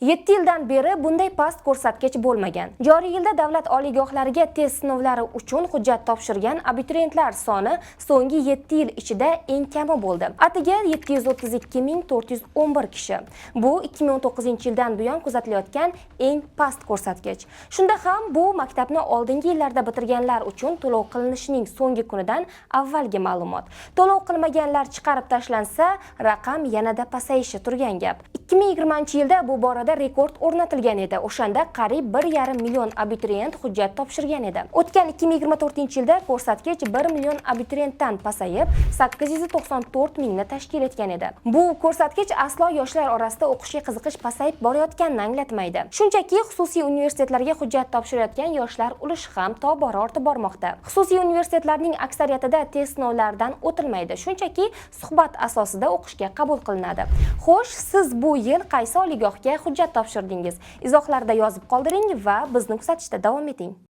7 yildan beri bunday past ko'rsatkich bo'lmagan. Joriy yilda davlat oliygohlariga test sinovlari uchun hujjat topshirgan abituriyentlar soni so'nggi 7 yil ichida eng kami bo'ldi. Atigi 732.411 kishi. Bu 2019-yildan buyon kuzatilayotgan eng past ko'rsatkich. Shunda ham bu maktabni oldingi yillarda bitirganlar uchun to'lov qilinishining so'nggi kunidan avvalgi ma'lumot. To'lov qilmaganlar chiqarib tashlansa, raqam yanada pasayishi turgan gap. 2020-yilda bu borada rekord o'rnatilgan edi. O'shanda qariyb 1,5 million abituriyent hujjat topshirgan edi. O'tgan 2024-yilda ko'rsatkich 1 million abituriyentdan pasayib, 894 mingni tashkil etgan edi. Bu ko'rsatkich aslo yoshlar orasida o'qishga qiziqish pasayib borayotganini anglatmaydi. Shunchaki xususiy universitetlarga hujjat topshirayotgan yoshlar ulushi ham tobora ortib bormoqda. Xususiy universitetlarning aksariyatida test sinovlaridan o'tilmaydi. Shunchaki suhbat asosida o'qishga qabul qilinadi. Xo'sh, siz bu yil qaysi oliygohga hujjat topshirdingiz? Izohlarda yozib qoldiring va bizni kuzatishda davom eting.